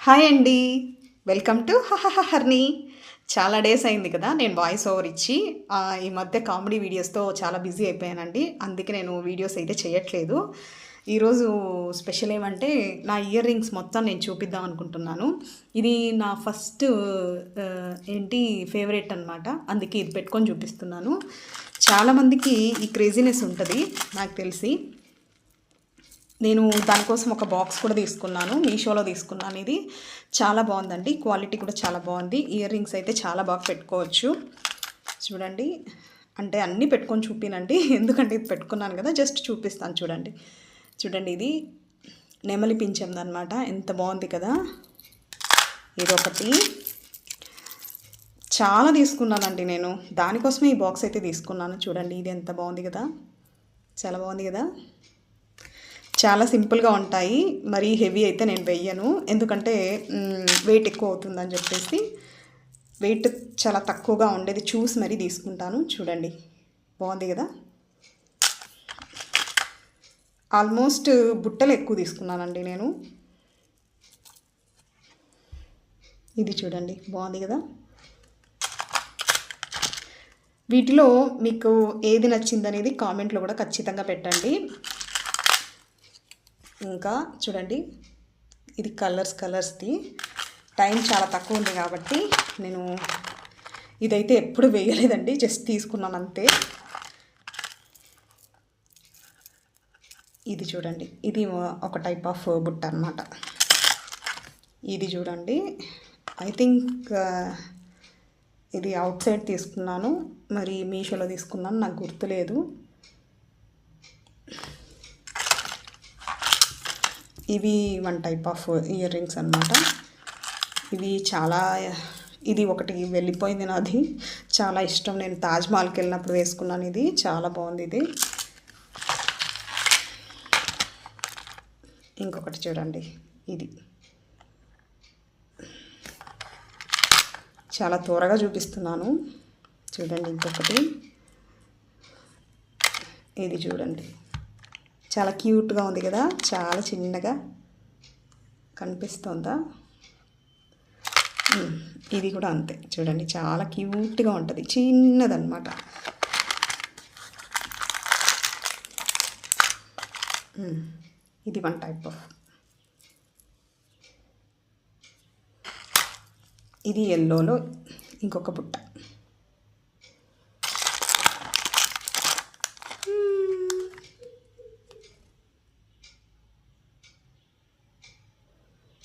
Hi అండి. Welcome to Harni. చాలా days అయింది కదా నేను వాయిస్ ఓవర్ ఇచ్చి. ఈ మధ్య కామెడీ వీడియోస్తో చాలా బిజీ అయిపోయానండి. అందుకే నేను వీడియోస్ అయితే చేయట్లేదు. ఈరోజు స్పెషల్ ఏమంటే నా ఇయర్ రింగ్స్ మొత్తం నేను చూపిద్దాం అనుకుంటున్నాను. ఇది నా ఫస్ట్ ఫేవరెట్ అనమాట. అందుకే ఇది పెట్టుకొని చూపిస్తున్నాను. చాలామందికి ఈ క్రేజీనెస్ ఉంటుంది నాకు తెలిసి. నేను దానికోసం ఒక బాక్స్ కూడా తీసుకున్నాను. మీషోలో తీసుకున్నాను. ఇది చాలా బాగుందండి. క్వాలిటీ కూడా చాలా బాగుంది. ఇయర్ రింగ్స్ అయితే చాలా బాగా పెట్టుకోవచ్చు. చూడండి, అంటే అన్నీ పెట్టుకొని చూపినండి. ఎందుకంటే ఇది పెట్టుకున్నాను కదా, జస్ట్ చూపిస్తాను. చూడండి చూడండి ఇది నెమలి పింఛందనమాట. ఎంత బాగుంది కదా. ఇదొకటి చాలా తీసుకున్నానండి నేను. దానికోసమే ఈ బాక్స్ అయితే తీసుకున్నాను. చూడండి ఇది ఎంత బాగుంది కదా, చాలా బాగుంది కదా. చాలా సింపుల్గా ఉంటాయి. మరీ హెవీ అయితే నేను వెయ్యను, ఎందుకంటే వెయిట్ ఎక్కువ అవుతుందని చెప్పేసి వెయిట్ చాలా తక్కువగా ఉండేది చూసి మరీ తీసుకుంటాను. చూడండి బాగుంది కదా. ఆల్మోస్ట్ బుట్టలు ఎక్కువ తీసుకున్నానండి నేను. ఇది చూడండి బాగుంది కదా. వీటిలో మీకు ఏది నచ్చిందనేది కామెంట్లో కూడా ఖచ్చితంగా పెట్టండి. ఇంకా చూడండి, ఇది కలర్స్ది. టైం చాలా తక్కువ ఉంది కాబట్టి నేను ఇదైతే ఎప్పుడు వేయలేదండి, జస్ట్ తీసుకున్నాను అంతే. ఇది చూడండి, ఇది ఒక టైప్ ఆఫ్ బుట్ట అనమాట. ఇది చూడండి, ఐ థింక్ ఇది అవుట్ సైడ్ తీసుకున్నాను, మరి మీషోలో తీసుకున్నాను, నాకు గుర్తులేదు. ఇవి one type of ear rings అనమాట. ఇవి చాలా, ఇది ఒకటి వెళ్ళిపోయింది నాది, చాలా ఇష్టం. నేను తాజ్మహల్కి వెళ్ళినప్పుడు వేసుకున్నాను. ఇది చాలా బాగుంది. ఇది ఇంకొకటి చూడండి, ఇది చాలా త్వరగా చూపిస్తున్నాను. చూడండి ఇంకొకటి, ఇది చూడండి చాలా క్యూట్గా ఉంది కదా, చాలా చిన్నగా కనిపిస్తుందా. ఇది కూడా అంతే చూడండి, చాలా క్యూట్గా ఉంటుంది, చిన్నదన్నమాట. ఇది వన్ టైప్ ఆఫ్, ఇది ఎల్లోలో ఇంకొక బుట్ట.